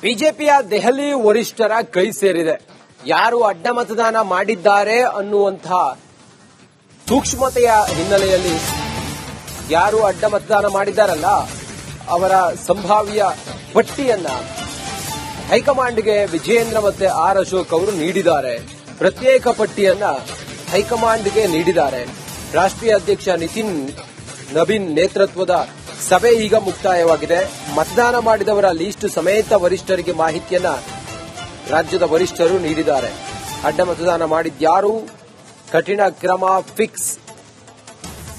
ಬಿಜೆಪಿಯ ದೆಹಲಿ ವರಿಷ್ಠರ ಕೈ ಸೇರಿದೆ. ಯಾರು ಅಡ್ಡ ಮತದಾನ ಮಾಡಿದ್ದಾರೆ ಅನ್ನುವಂತಹ ಸೂಕ್ಷ್ಮತೆಯ ಹಿನ್ನೆಲೆಯಲ್ಲಿ ಯಾರು ಅಡ್ಡ ಮತದಾನ ಮಾಡಿದ್ದಾರಲ್ಲ ಅವರ ಸಂಭಾವ್ಯ ಪಟ್ಟಿಯನ್ನ ಹೈಕಮಾಂಡ್ಗೆ ವಿಜಯೇಂದ್ರ ಮತ್ತೆ ಆರ್ ಅಶೋಕ್ ಅವರು ನೀಡಿದ್ದಾರೆ. ಪ್ರತ್ಯೇಕ ಪಟ್ಟಿಯನ್ನ ಹೈಕಮಾಂಡ್ಗೆ ನೀಡಿದ್ದಾರೆ. ರಾಷ್ಟ್ರೀಯ ಅಧ್ಯಕ್ಷ ನಿತಿನ್ ನಬೀನ್ ನೇತೃತ್ವದ ಸಭೆ ಈಗ ಮುಕ್ತಾಯವಾಗಿದೆ. ಮತದಾನ ಮಾಡಿದವರ ಲೀಸ್ಟ್ ಸಮೇತ ವರಿಷ್ಠರಿಗೆ ಮಾಹಿತಿಯನ್ನ ರಾಜ್ಯದ ವರಿಷ್ಠರು ನೀಡಿದ್ದಾರೆ. ಅಡ್ಡ ಮತದಾನ ಮಾಡಿದ್ಯಾರು, ಕಠಿಣ ಕ್ರಮ ಫಿಕ್ಸ್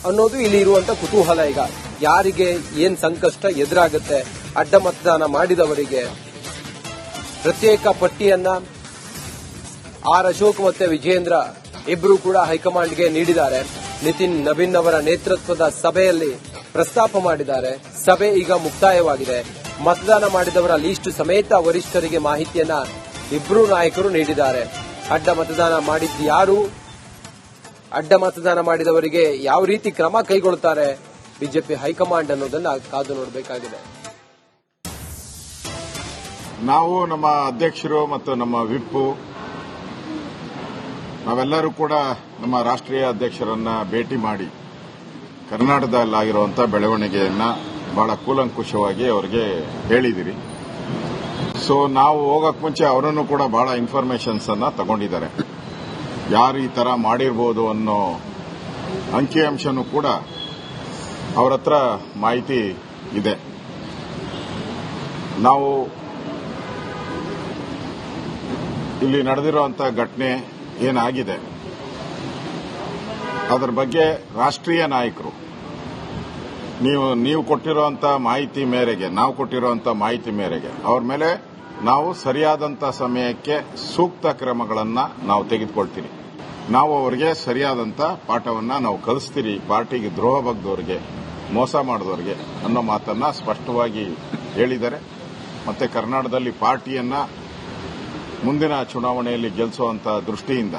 ಅನ್ನೋದು ಇಲ್ಲಿ ಇರುವಂತ ಕುತೂಹಲ. ಈಗ ಯಾರಿಗೆ ಏನ್ ಸಂಕಷ್ಟ ಎದುರಾಗುತ್ತೆ, ಅಡ್ಡ ಮತದಾನ ಮಾಡಿದವರಿಗೆ ಪ್ರತ್ಯೇಕ ಪಟ್ಟಿಯನ್ನ ಆರ್ ಅಶೋಕ್ ಮತ್ತೆ ವಿಜಯೇಂದ್ರ ಇಬ್ಬರು ಕೂಡ ಹೈಕಮಾಂಡ್ಗೆ ನೀಡಿದ್ದಾರೆ. ನಿತಿನ್ ನಬೀನ್ ಅವರ ನೇತೃತ್ವದ ಸಭೆಯಲ್ಲಿ ಪ್ರಸ್ತಾಪ ಮಾಡಿದ್ದಾರೆ. ಸಭೆ ಈಗ ಮುಕ್ತಾಯವಾಗಿದೆ. ಮತದಾನ ಮಾಡಿದವರ ಲೀಸ್ಟ್ ಸಮೇತ ವರಿಷ್ಠರಿಗೆ ಮಾಹಿತಿಯನ್ನ ಇಬ್ಬರು ನಾಯಕರು ನೀಡಿದ್ದಾರೆ. ಅಡ್ಡ ಮತದಾನ ಮಾಡಿದ್ಯಾರು, ಅಡ್ಡ ಮತದಾನ ಮಾಡಿದವರಿಗೆ ಯಾವ ರೀತಿ ಕ್ರಮ ಕೈಗೊಳ್ಳುತ್ತಾರೆ ಬಿಜೆಪಿ ಹೈಕಮಾಂಡ್ ಅನ್ನೋದನ್ನ ಕಾದು ನೋಡಬೇಕಾಗಿದೆ. ನಾವು ನಮ್ಮ ಅಧ್ಯಕ್ಷರು ಮತ್ತು ನಮ್ಮ ವಿಪ್ಪು ನಾವೆಲ್ಲರೂ ಕೂಡ ನಮ್ಮ ರಾಷ್ಟ್ರೀಯ ಅಧ್ಯಕ್ಷರನ್ನ ಭೇಟಿ ಮಾಡಿ ಕರ್ನಾಟಕದಲ್ಲಾಗಿರುವಂತಹ ಬೆಳವಣಿಗೆಯನ್ನ ಬಹಳ ಕೂಲಂಕುಷವಾಗಿ ಅವರಿಗೆ ಹೇಳಿದಿರಿ. ಸೊ ನಾವು ಹೋಗಕ್ ಮುಂಚೆ ಅವರನ್ನು ಕೂಡ ಬಹಳ ಇನ್ಫಾರ್ಮೇಶನ್ಸ್ ಅನ್ನ ತಗೊಂಡಿದ್ದಾರೆ. ಯಾರು ಈ ತರ ಮಾಡಿರ್ಬೋದು ಅನ್ನೋ ಅಂಕಿಅಂಶನೂ ಕೂಡ ಅವರ ಹತ್ರ ಮಾಹಿತಿ ಇದೆ. ನಾವು ಇಲ್ಲಿ ನಡೆದಿರುವಂತಹ ಘಟನೆ ಏನಾಗಿದೆ ಅದರ ಬಗ್ಗೆ ರಾಷ್ಟ್ರೀಯ ನಾಯಕರು ನೀವು ಕೊಟ್ಟಿರುವಂತಹ ಮಾಹಿತಿ ಮೇರೆಗೆ, ನಾವು ಕೊಟ್ಟಿರುವಂತಹ ಮಾಹಿತಿ ಮೇರೆಗೆ ಅವ್ರ ಮೇಲೆ ನಾವು ಸರಿಯಾದಂಥ ಸಮಯಕ್ಕೆ ಸೂಕ್ತ ಕ್ರಮಗಳನ್ನು ನಾವು ತೆಗೆದುಕೊಳ್ತೀವಿ. ನಾವು ಅವರಿಗೆ ಸರಿಯಾದಂಥ ಪಾಠವನ್ನು ನಾವು ಕಲಿಸ್ತೀರಿ. ಪಾರ್ಟಿಗೆ ದ್ರೋಹ ಬಗ್ದವರಿಗೆ, ಮೋಸ ಮಾಡಿದವರಿಗೆ ಅನ್ನೋ ಮಾತನ್ನ ಸ್ಪಷ್ಟವಾಗಿ ಹೇಳಿದ್ದಾರೆ. ಮತ್ತೆ ಕರ್ನಾಟಕದಲ್ಲಿ ಪಾರ್ಟಿಯನ್ನ ಮುಂದಿನ ಚುನಾವಣೆಯಲ್ಲಿ ಗೆಲ್ಲಿಸುವಂತ ದೃಷ್ಟಿಯಿಂದ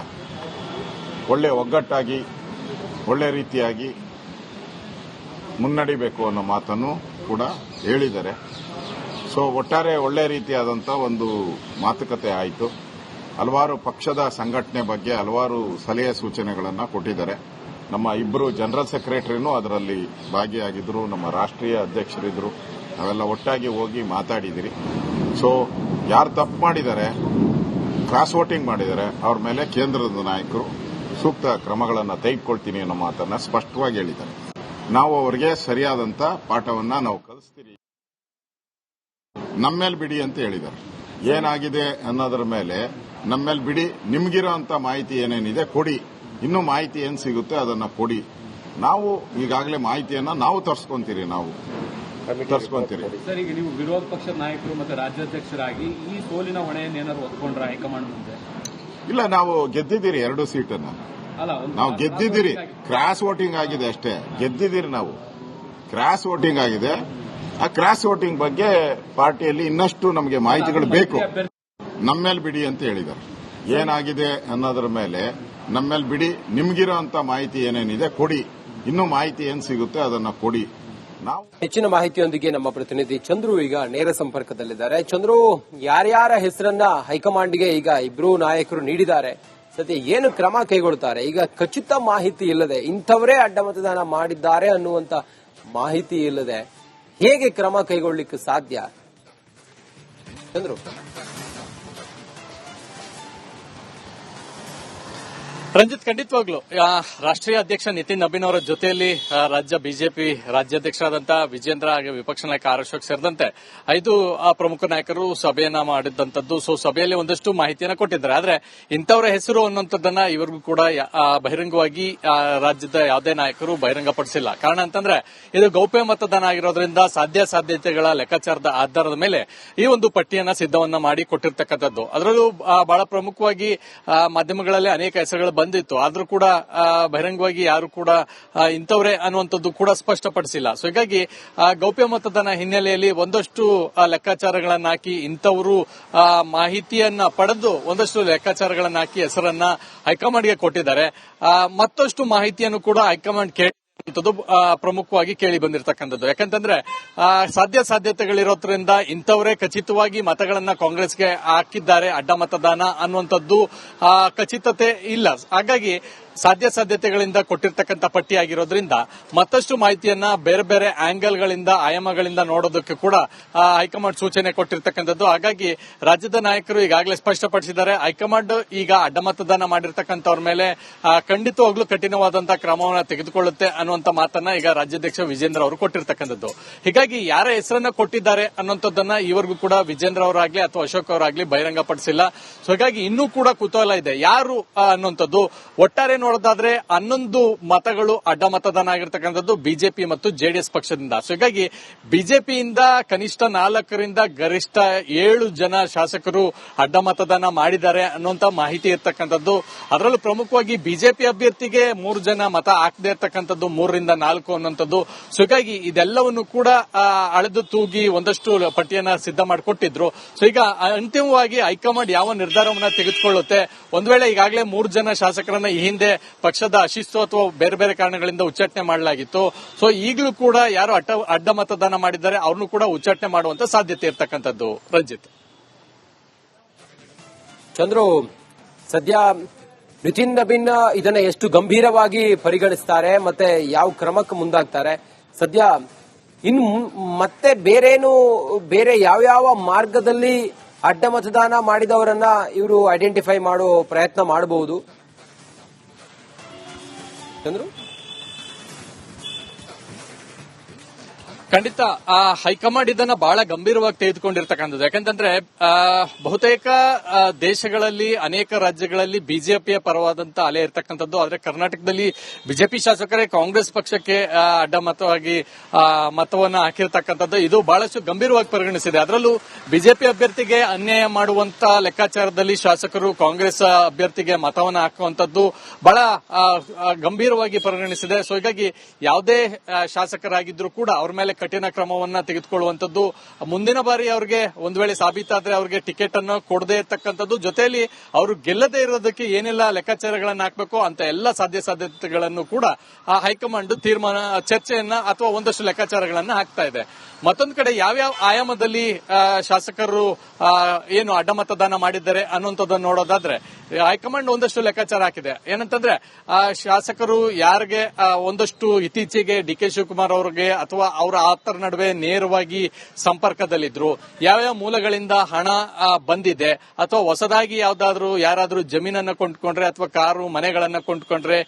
ಒಳ್ಳೆ ಒಗ್ಗಟ್ಟಾಗಿ ಒಳ್ಳೆ ರೀತಿಯಾಗಿ ಮುನ್ನಡಿಬೇಕು ಅನ್ನೋ ಮಾತನ್ನು ಕೂಡ ಹೇಳಿದ್ದಾರೆ. ಸೊ ಒಟ್ಟಾರೆ ಒಳ್ಳೆ ರೀತಿಯಾದಂಥ ಒಂದು ಮಾತುಕತೆ ಆಯಿತು. ಹಲವಾರು ಪಕ್ಷದ ಸಂಘಟನೆ ಬಗ್ಗೆ ಹಲವಾರು ಸಲಹೆ ಸೂಚನೆಗಳನ್ನು ಕೊಟ್ಟಿದ್ದಾರೆ. ನಮ್ಮ ಇಬ್ಬರು ಜನರಲ್ ಸೆಕ್ರೆಟರಿನೂ ಅದರಲ್ಲಿ ಭಾಗಿಯಾಗಿದ್ದರು, ನಮ್ಮ ರಾಷ್ಟ್ರೀಯ ಅಧ್ಯಕ್ಷರಿದ್ದರು. ನಾವೆಲ್ಲ ಒಟ್ಟಾಗಿ ಹೋಗಿ ಮಾತಾಡಿದಿರಿ. ಸೊ ಯಾರು ತಪ್ಪು ಮಾಡಿದ್ದಾರೆ, ಕ್ರಾಸ್ ವೋಟಿಂಗ್ ಮಾಡಿದ್ದಾರೆ, ಅವ್ರ ಮೇಲೆ ಕೇಂದ್ರದ ನಾಯಕರು ಸೂಕ್ತ ಕ್ರಮಗಳನ್ನು ತೆಗೆದುಕೊಳ್ತೀನಿ ಅನ್ನೋ ಮಾತನ್ನ ಸ್ಪಷ್ಟವಾಗಿ ಹೇಳಿದ್ದಾರೆ. ನಾವು ಅವರಿಗೆ ಸರಿಯಾದಂತ ಪಾಠವನ್ನ ನಾವು ಕಲಿಸ್ತೀರಿ. ನಮ್ಮೇಲೆ ಬಿಡಿ ಅಂತ ಹೇಳಿದ್ದಾರೆ. ಏನಾಗಿದೆ ಅನ್ನೋದ್ರ ಮೇಲೆ ನಮ್ಮೇಲೆ ಬಿಡಿ, ನಿಮ್ಗಿರೋಂತ ಮಾಹಿತಿ ಏನೇನಿದೆ ಕೊಡಿ, ಇನ್ನೂ ಮಾಹಿತಿ ಏನ್ ಸಿಗುತ್ತೆ ಅದನ್ನ ಕೊಡಿ. ನಾವು ಈಗಾಗಲೇ ಮಾಹಿತಿಯನ್ನ ನಾವು ತರಿಸ್ಕೊಂತೀರಿ. ಸರ್, ಈಗ ನೀವು ವಿರೋಧ ಪಕ್ಷದ ನಾಯಕರು ಮತ್ತು ರಾಜ್ಯಾಧ್ಯಕ್ಷರಾಗಿ ಈ ಸೋಲಿನ ಹೊಣೆಯನ್ನೇನಾದ್ರು ಹೊತ್ಕೊಂಡ್ರ ಹೈಕಮಾಂಡ್ ಮುಂದೆ? ಇಲ್ಲ, ನಾವು ಗೆದ್ದಿದ್ದೀರಿ 2 ಸೀಟನ್ನ. ನಾವು ಗೆದ್ದಿದ್ದೀರಿ. ಕ್ರಾಸ್ ವೋಟಿಂಗ್ ಆಗಿದೆ ಅಷ್ಟೇ. ಗೆದ್ದಿದ್ದೀರಿ ನಾವು. ಕ್ರಾಸ್ ವೋಟಿಂಗ್ ಆಗಿದೆ. ಆ ಕ್ರಾಸ್ ವೋಟಿಂಗ್ ಬಗ್ಗೆ ಪಾರ್ಟಿಯಲ್ಲಿ ಇನ್ನಷ್ಟು ನಮಗೆ ಮಾಹಿತಿಗಳು ಬೇಕು. ನಮ್ಮೇಲೆ ಬಿಡಿ ಅಂತ ಹೇಳಿದ್ದಾರೆ. ಏನಾಗಿದೆ ಅನ್ನೋದ್ರ ಮೇಲೆ ನಮ್ಮೇಲೆ ಬಿಡಿ, ನಿಮ್ಗಿರೋಂತ ಮಾಹಿತಿ ಏನೇನಿದೆ ಕೊಡಿ, ಇನ್ನೂ ಮಾಹಿತಿ ಏನ್ ಸಿಗುತ್ತೆ ಅದನ್ನ ಕೊಡಿ. ನಾವು ಹೆಚ್ಚಿನ ಮಾಹಿತಿಯೊಂದಿಗೆ ನಮ್ಮ ಪ್ರತಿನಿಧಿ ಚಂದ್ರು ಈಗ ನೇರ ಸಂಪರ್ಕದಲ್ಲಿದ್ದಾರೆ. ಚಂದ್ರು, ಯಾರ್ಯಾರ ಹೆಸರನ್ನ ಹೈಕಮಾಂಡ್ಗೆ ಈಗ ಇಬ್ರು ನಾಯಕರು ನೀಡಿದ್ದಾರೆ, ಸದ್ಯ ಏನು ಕ್ರಮ ಕೈಗೊಳ್ಳುತ್ತಾರೆ? ಈಗ ಖಚಿತ ಮಾಹಿತಿ ಇಲ್ಲದೆ ಇಂಥವರೇ ಅಡ್ಡ ಮತದಾನ ಮಾಡಿದ್ದಾರೆ ಅನ್ನುವಂತ ಮಾಹಿತಿ ಇಲ್ಲದೆ ಹೇಗೆ ಕ್ರಮ ಕೈಗೊಳ್ಳಲಿಕ್ಕೆ ಸಾಧ್ಯ? ಚಂದ್ರು, ರಂಜಿತ್, ಖಂಡಿತವಾಗ್ಲು ರಾಷ್ಟ್ರೀಯ ಅಧ್ಯಕ್ಷ ನಿತಿನ್ ನಬೀನ್ ಅವರ ಜೊತೆಯಲ್ಲಿ ರಾಜ್ಯ ಬಿಜೆಪಿ ರಾಜ್ಯಾಧ್ಯಕ್ಷರಾದಂತಹ ವಿಜೇಂದ್ರ ಹಾಗೆ ವಿಪಕ್ಷ ನಾಯಕ ಆರ್ ಅಶೋಕ್ ಸೇರಿದಂತೆ 5 ಪ್ರಮುಖ ನಾಯಕರು ಸಭೆಯನ್ನ ಮಾಡಿದ್ದಂಥದ್ದು. ಸೊ ಸಭೆಯಲ್ಲಿ ಒಂದಷ್ಟು ಮಾಹಿತಿಯನ್ನ ಕೊಟ್ಟಿದ್ದಾರೆ. ಆದ್ರೆ ಇಂಥವರ ಹೆಸರು ಅನ್ನುವಂಥದ್ದನ್ನ ಇವರಿಗೂ ಕೂಡ ಬಹಿರಂಗವಾಗಿ ರಾಜ್ಯದ ಯಾವುದೇ ನಾಯಕರು ಬಹಿರಂಗಪಡಿಸಿಲ್ಲ. ಕಾರಣ ಅಂತಂದ್ರೆ ಇದು ಗೌಪ್ಯ ಮತದಾನ ಆಗಿರೋದ್ರಿಂದ ಸಾಧ್ಯತೆಗಳ ಲೆಕ್ಕಾಚಾರದ ಆಧಾರದ ಮೇಲೆ ಈ ಒಂದು ಪಟ್ಟಿಯನ್ನ ಸಿದ್ಧವನ್ನ ಮಾಡಿ ಕೊಟ್ಟಿರ್ತಕ್ಕಂಥದ್ದು. ಅದರಲ್ಲೂ ಬಹಳ ಪ್ರಮುಖವಾಗಿ ಮಾಧ್ಯಮಗಳಲ್ಲಿ ಅನೇಕ ಹೆಸರುಗಳು ಬಂದಿತ್ತು. ಆದ್ರೂ ಕೂಡ ಬಹಿರಂಗವಾಗಿ ಯಾರು ಕೂಡ ಇಂಥವ್ರೆ ಅನ್ನುವಂಥದ್ದು ಕೂಡ ಸ್ಪಷ್ಟಪಡಿಸಿಲ್ಲ. ಸೊ ಹೀಗಾಗಿ ಗೌಪ್ಯ ಮತದಾನ ಹಿನ್ನೆಲೆಯಲ್ಲಿ ಒಂದಷ್ಟು ಲೆಕ್ಕಾಚಾರಗಳನ್ನ ಹಾಕಿ ಇಂಥವರು ಮಾಹಿತಿಯನ್ನ ಪಡೆದು ಒಂದಷ್ಟು ಲೆಕ್ಕಾಚಾರಗಳನ್ನ ಹಾಕಿ ಹೆಸರನ್ನ ಹೈಕಮಾಂಡ್ಗೆ ಕೊಟ್ಟಿದ್ದಾರೆ. ಮತ್ತಷ್ಟು ಮಾಹಿತಿಯನ್ನು ಕೂಡ ಹೈಕಮಾಂಡ್ ಪ್ರಮುಖವಾಗಿ ಕೇಳಿ ಬಂದಿರತಕ್ಕಂಥದ್ದು. ಯಾಕಂತಂದ್ರೆ ಸಾಧ್ಯತೆಗಳಿರೋದ್ರಿಂದ ಇಂಥವರೇ ಖಚಿತವಾಗಿ ಮತಗಳನ್ನ ಕಾಂಗ್ರೆಸ್ಗೆ ಹಾಕಿದ್ದಾರೆ, ಅಡ್ಡ ಮತದಾನ ಅನ್ನುವಂಥದ್ದು ಖಚಿತತೆ ಇಲ್ಲ. ಹಾಗಾಗಿ ಸಾಧ್ಯತೆಗಳಿಂದ ಕೊಟ್ಟಿರ್ತಕ್ಕಂಥ ಪಟ್ಟಿ ಆಗಿರೋದ್ರಿಂದ ಮತ್ತಷ್ಟು ಮಾಹಿತಿಯನ್ನ ಬೇರೆ ಬೇರೆ ಆಂಗಲ್ಗಳಿಂದ ಆಯಾಮಗಳಿಂದ ನೋಡೋದಕ್ಕೆ ಕೂಡ ಹೈಕಮಾಂಡ್ ಸೂಚನೆ ಕೊಟ್ಟಿರ್ತಕ್ಕಂಥದ್ದು. ಹಾಗಾಗಿ ರಾಜ್ಯದ ನಾಯಕರು ಈಗಾಗಲೇ ಸ್ಪಷ್ಟಪಡಿಸಿದ್ದಾರೆ, ಹೈಕಮಾಂಡ್ ಈಗ ಅಡ್ಡ ಮತದಾನ ಮಾಡಿರ್ತಕ್ಕಂಥವ್ರ ಮೇಲೆ ಖಂಡಿತವಾಗ್ಲೂ ಕಠಿಣವಾದಂತಹ ಕ್ರಮವನ್ನು ತೆಗೆದುಕೊಳ್ಳುತ್ತೆ ಅನ್ನುವಂತ ಮಾತನ್ನ ಈಗ ರಾಜ್ಯಾಧ್ಯಕ್ಷ ವಿಜೇಂದ್ರ ಅವರು ಕೊಟ್ಟಿರ್ತಕ್ಕಂಥದ್ದು. ಹೀಗಾಗಿ ಯಾರ ಹೆಸರನ್ನ ಕೊಟ್ಟಿದ್ದಾರೆ ಅನ್ನುವಂಥದ್ದನ್ನ ಇವರೆಗೂ ಕೂಡ ವಿಜೇಂದ್ರ ಅವರಾಗ್ಲಿ ಅಥವಾ ಅಶೋಕ್ ಅವರಾಗ್ಲಿ ಬಹಿರಂಗಪಡಿಸಿಲ್ಲ. ಸೊ ಹೀಗಾಗಿ ಇನ್ನೂ ಕೂಡ ಕುತೂಹಲ ಇದೆ ಯಾರು ಅನ್ನುವಂಥದ್ದು. ಒಟ್ಟಾರೆ ನೋಡೋದಾದ್ರೆ 11 ಮತಗಳು ಅಡ್ಡ ಮತದಾನ ಆಗಿರ್ತಕ್ಕಂಥದ್ದು ಬಿಜೆಪಿ ಮತ್ತು ಜೆಡಿಎಸ್ ಪಕ್ಷದಿಂದ. ಸೊ ಹೀಗಾಗಿ ಬಿಜೆಪಿಯಿಂದ ಕನಿಷ್ಠ 4ರಿಂದ ಗರಿಷ್ಠ 7 ಜನ ಶಾಸಕರು ಅಡ್ಡ ಮತದಾನ ಮಾಡಿದ್ದಾರೆ ಅನ್ನುವಂತ ಮಾಹಿತಿ ಇರ್ತಕ್ಕಂಥದ್ದು. ಅದರಲ್ಲೂ ಪ್ರಮುಖವಾಗಿ ಬಿಜೆಪಿ ಅಭ್ಯರ್ಥಿಗೆ 3 ಜನ ಮತ ಹಾಕದೇ ಇರ್ತಕ್ಕಂಥದ್ದು, 3ರಿಂದ 4 ಅನ್ನುವಂಥದ್ದು. ಸೊ ಹೀಗಾಗಿ ಇದೆಲ್ಲವನ್ನು ಕೂಡ ಅಳೆದು ತೂಗಿ ಒಂದಷ್ಟು ಪಟ್ಟಿಯನ್ನ ಸಿದ್ಧ ಮಾಡಿಕೊಟ್ಟಿದ್ರು. ಸೊ ಈಗ ಅಂತಿಮವಾಗಿ ಹೈಕಮಾಂಡ್ ಯಾವ ನಿರ್ಧಾರವನ್ನ ತೆಗೆದುಕೊಳ್ಳುತ್ತೆ, ಒಂದ್ ವೇಳೆ ಈಗಾಗಲೇ 3 ಜನ ಶಾಸಕರನ್ನ ಈ ಹಿಂದೆ ಪಕ್ಷದ ಅಶಿಸ್ತು ಅಥವಾ ಬೇರೆ ಬೇರೆ ಕಾರಣಗಳಿಂದ ಉಚ್ಚಾಟನೆ ಮಾಡಲಾಗಿತ್ತು. ಸೊ ಈಗಲೂ ಕೂಡ ಯಾರು ಅಡ್ಡ ಮತದಾನ ಮಾಡಿದ್ದಾರೆ ಅವ್ರನ್ನು ಕೂಡ ಉಚ್ಚಾಟನೆ ಮಾಡುವಂತ ಸಾಧ್ಯತೆ ಇರ್ತಕ್ಕಂಥದ್ದು. ರಂಜಿತ್, ಚಂದ್ರು, ಸದ್ಯ ನಿತಿನ್ ನಬೀನ್ ಇದನ್ನ ಎಷ್ಟು ಗಂಭೀರವಾಗಿ ಪರಿಗಣಿಸ್ತಾರೆ ಮತ್ತೆ ಯಾವ ಕ್ರಮಕ್ಕೆ ಮುಂದಾಗ್ತಾರೆ? ಸದ್ಯ ಇನ್ನು ಮತ್ತೆ ಬೇರೆ ಯಾವ್ಯಾವ ಮಾರ್ಗದಲ್ಲಿ ಅಡ್ಡ ಮತದಾನ ಮಾಡಿದವರನ್ನ ಇವರು ಐಡೆಂಟಿಫೈ ಮಾಡೋ ಪ್ರಯತ್ನ ಮಾಡಬಹುದು? ಚಂದ್ರು, ಖಂಡಿತ ಹೈಕಮಾಂಡ್ ಇದನ್ನ ಬಹಳ ಗಂಭೀರವಾಗಿ ತೆಗೆದುಕೊಂಡಿರ್ತಕ್ಕಂಥದ್ದು. ಯಾಕಂತಂದ್ರೆ ಬಹುತೇಕ ದೇಶಗಳಲ್ಲಿ ಅನೇಕ ರಾಜ್ಯಗಳಲ್ಲಿ ಬಿಜೆಪಿಯ ಪರವಾದಂತ ಅಲೆ ಇರ್ತಕ್ಕಂಥದ್ದು. ಆದ್ರೆ ಕರ್ನಾಟಕದಲ್ಲಿ ಬಿಜೆಪಿ ಶಾಸಕರೇ ಕಾಂಗ್ರೆಸ್ ಪಕ್ಷಕ್ಕೆ ಅಡ್ಡ ಮತವಾಗಿ ಮತವನ್ನ ಹಾಕಿರ್ತಕ್ಕಂಥದ್ದು. ಇದು ಬಹಳಷ್ಟು ಗಂಭೀರವಾಗಿ ಪರಿಗಣಿಸಿದೆ. ಅದರಲ್ಲೂ ಬಿಜೆಪಿ ಅಭ್ಯರ್ಥಿಗೆ ಅನ್ಯಾಯ ಮಾಡುವಂತ ಲೆಕ್ಕಾಚಾರದಲ್ಲಿ ಶಾಸಕರು ಕಾಂಗ್ರೆಸ್ ಅಭ್ಯರ್ಥಿಗೆ ಮತವನ್ನ ಹಾಕುವಂತದ್ದು ಬಹಳ ಗಂಭೀರವಾಗಿ ಪರಿಗಣಿಸಿದೆ. ಸೊ ಹೀಗಾಗಿ ಯಾವುದೇ ಶಾಸಕರಾಗಿದ್ರು ಕೂಡ ಅವ್ರ ಮೇಲೆ ಕಠಿಣ ಕ್ರಮವನ್ನ ತೆಗೆದುಕೊಳ್ಳುವಂತದ್ದು. ಮುಂದಿನ ಬಾರಿ ಅವರಿಗೆ ಒಂದ್ ವೇಳೆ ಸಾಬೀತಾದ್ರೆ ಅವರಿಗೆ ಟಿಕೆಟ್ ಅನ್ನು ಕೊಡದೇ ಇರತಕ್ಕಂಥದ್ದು, ಜೊತೆಯಲ್ಲಿ ಅವರು ಗೆಲ್ಲದೇ ಇರೋದಕ್ಕೆ ಏನೆಲ್ಲ ಲೆಕ್ಕಾಚಾರಗಳನ್ನು ಹಾಕಬೇಕು ಅಂತ ಎಲ್ಲ ಸಾಧ್ಯತೆಗಳನ್ನು ಕೂಡ ಹೈಕಮಾಂಡ್ ಚರ್ಚೆಯನ್ನ ಅಥವಾ ಒಂದಷ್ಟು ಲೆಕ್ಕಾಚಾರಗಳನ್ನ ಹಾಕ್ತಾ ಇದೆ. ಮತ್ತೊಂದು ಕಡೆ ಯಾವ್ಯಾವ ಆಯಾಮದಲ್ಲಿ ಶಾಸಕರು ಏನು ಅಡ್ಡ ಮತದಾನ ಮಾಡಿದ್ದಾರೆ ಅನ್ನುವಂಥದ್ದನ್ನು ನೋಡೋದಾದ್ರೆ ಹೈಕಮಾಂಡ್ ಒಂದಷ್ಟು ಲೆಕ್ಕಾಚಾರ ಹಾಕಿದೆ. ಏನಂತಂದ್ರೆ ಶಾಸಕರು ಯಾರಿಗೆ ಒಂದಷ್ಟು ಇತ್ತೀಚೆಗೆ ಡಿ ಕೆ ಶಿವಕುಮಾರ್ ಅವರಿಗೆ ಅಥವಾ ಅವರ ಆಪ್ತರ ನಡುವೆ ನೇರವಾಗಿ ಸಂಪರ್ಕದಲ್ಲಿದ್ರು, ಯಾವ್ಯಾವ ಮೂಲಗಳಿಂದ ಹಣ ಬಂದಿದೆ ಅಥವಾ ಹೊಸದಾಗಿ ಯಾರಾದ್ರೂ ಜಮೀನನ್ನ ಕೊಂಡ್ಕೊಂಡ್ರೆ ಅಥವಾ ಕಾರು ಮನೆಗಳನ್ನ ಕೊಂಡ್ಕೊಂಡ್ರೆ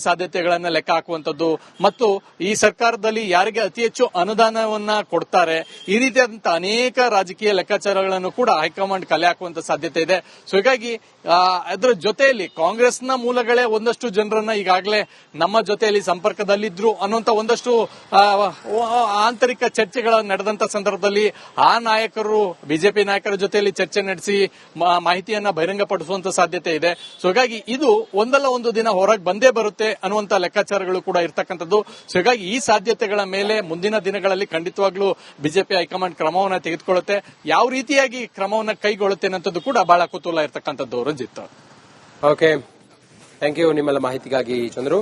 ಸಾಧ್ಯತೆಗಳನ್ನ ಲೆಕ್ಕ ಹಾಕುವಂತದ್ದು, ಮತ್ತು ಈ ಸರ್ಕಾರದಲ್ಲಿ ಯಾರಿಗೆ ಅತಿ ಹೆಚ್ಚು ಅನುದಾನವನ್ನ ಕೊಡ್ತಾರೆ, ಈ ರೀತಿಯಾದಂತ ಅನೇಕ ರಾಜಕೀಯ ಲೆಕ್ಕಾಚಾರಗಳನ್ನು ಕೂಡ ಹೈಕಮಾಂಡ್ ಕಲೆ ಹಾಕುವಂತ ಸಾಧ್ಯತೆ ಇದೆ. ಸೊ ಹೀಗಾಗಿ ಅದರ ಜೊತೆಯಲ್ಲಿ ಕಾಂಗ್ರೆಸ್ನ ಮೂಲಗಳೇ ಒಂದಷ್ಟು ಜನರನ್ನ ಈಗಾಗಲೇ ನಮ್ಮ ಜೊತೆಯಲ್ಲಿ ಸಂಪರ್ಕದಲ್ಲಿದ್ರು ಅನ್ನುವಂತ ಒಂದಷ್ಟು ಆಂತರಿಕ ಚರ್ಚೆಗಳ ನಡೆದಂತ ಸಂದರ್ಭದಲ್ಲಿ ಆ ನಾಯಕರು ಬಿಜೆಪಿ ನಾಯಕರ ಜೊತೆಯಲ್ಲಿ ಚರ್ಚೆ ನಡೆಸಿ ಮಾಹಿತಿಯನ್ನ ಬಹಿರಂಗಪಡಿಸುವಂತ ಸಾಧ್ಯತೆ ಇದೆ. ಸೊ ಹೀಗಾಗಿ ಇದು ಒಂದಲ್ಲ ಒಂದು ದಿನ ಹೊರಗೆ ಬಂದೇ ಬರುತ್ತೆ ಅನ್ನುವಂತ ಲೆಕ್ಕಾಚಾರಗಳು ಕೂಡ ಇರ್ತಕ್ಕಂಥದ್ದು. ಸೊ ಹೀಗಾಗಿ ಈ ಸಾಧ್ಯತೆಗಳ ಮೇಲೆ ಮುಂದಿನ ದಿನಗಳಲ್ಲಿ ಖಂಡಿತವಾಗ್ಲೂ ಬಿಜೆಪಿ ಹೈಕಮಾಂಡ್ ಕ್ರಮವನ್ನ ತೆಗೆದುಕೊಳ್ಳುತ್ತೆ. ಯಾವ ರೀತಿಯಾಗಿ ಕ್ರಮವನ್ನ ಕೈಗೊಳ್ಳುತ್ತೆ ಅನ್ನೋದು ಕೂಡ ಬಹಳ ಕುತೂಹಲ ಇರ್ತಕ್ಕಂಥದ್ದು. ರಂಜಿತ್, ಓಕೆ, ಥ್ಯಾಂಕ್ ಯು ನಿಮ್ಮೆಲ್ಲ ಮಾಹಿತಿಗಾಗಿ ಚಂದ್ರು.